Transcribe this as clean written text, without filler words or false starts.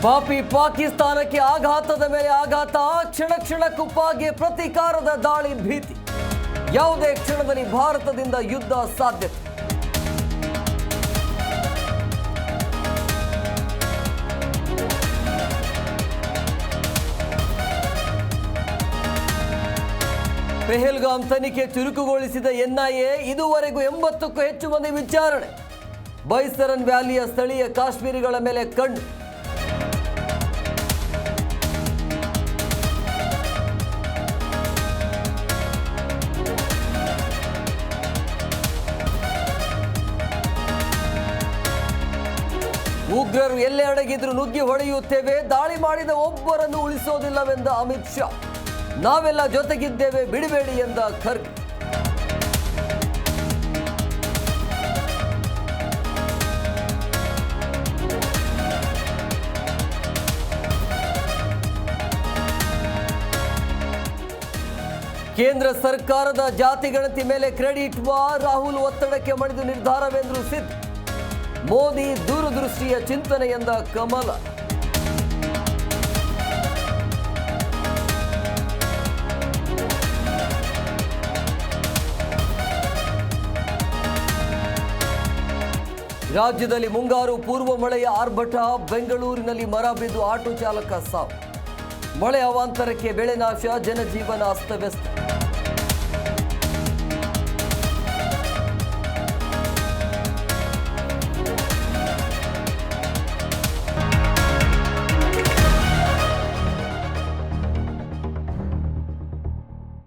ಪಾಪಿ ಪಾಕಿಸ್ತಾನಕ್ಕೆ ಆಘಾತದ ಮೇಲೆ ಆಘಾತ, ಕ್ಷಣ ಕ್ಷಣಕ್ಕೂ ಪ್ರತೀಕಾರದ ದಾಳಿ ಭೀತಿ. ಯಾವುದೇ ಕ್ಷಣದಲ್ಲಿ ಭಾರತದಿಂದ ಯುದ್ಧ ಸಾಧ್ಯತೆ. ಪೆಹಲ್ಗಾಮ್ ತನಿಖೆ ಚುರುಕುಗೊಳಿಸಿದ ಎನ್ಐಎ ಇದುವರೆಗೂ 80ಕ್ಕೂ ಹೆಚ್ಚು ಮಂದಿ ವಿಚಾರಣೆ. ಬೈಸರನ್ ವ್ಯಾಲಿಯ ಸ್ಥಳೀಯ ಕಾಶ್ಮೀರಿಗಳ ಮೇಲೆ ಕಣ್ಣು. ಉಗ್ರರು ಎಲ್ಲೇ ಅಡಗಿದ್ರು ನುಗ್ಗಿ ಹೊಡೆಯುತ್ತೇವೆ, ದಾಳಿ ಮಾಡಿದ ಒಬ್ಬರನ್ನು ಉಳಿಸೋದಿಲ್ಲವೆಂದ ಅಮಿತ್ ಶಾ. ನಾವೆಲ್ಲ ಜೊತೆಗಿದ್ದೇವೆ, ಬಿಡಬೇಡಿ ಎಂದ ಖರ್ಗೆ. ಕೇಂದ್ರ ಸರ್ಕಾರದ ಜಾತಿ ಗಣತಿ ಮೇಲೆ ಕ್ರೆಡಿಟ್ ವಾರ್, ರಾಹುಲ್ ಒತ್ತಡಕ್ಕೆ ಮಣಿದು ನಿರ್ಧಾರವೆಂದರು ಸಿದ್. ಮೋದಿ ದೂರದೃಷ್ಟಿಯ ಚಿಂತನೆ ಎಂದ ಕಮಲ. ರಾಜ್ಯದಲ್ಲಿ ಮುಂಗಾರು ಪೂರ್ವ ಮಳೆಯ ಆರ್ಭಟ, ಬೆಂಗಳೂರಿನಲ್ಲಿ ಮರ ಬಿದ್ದು ಆಟೋ ಚಾಲಕ ಸಾವು. ಮಳೆ ಅವಾಂತರಕ್ಕೆ ಬೆಳೆ ನಾಶ, ಜನಜೀವನ ಅಸ್ತವ್ಯಸ್ತ.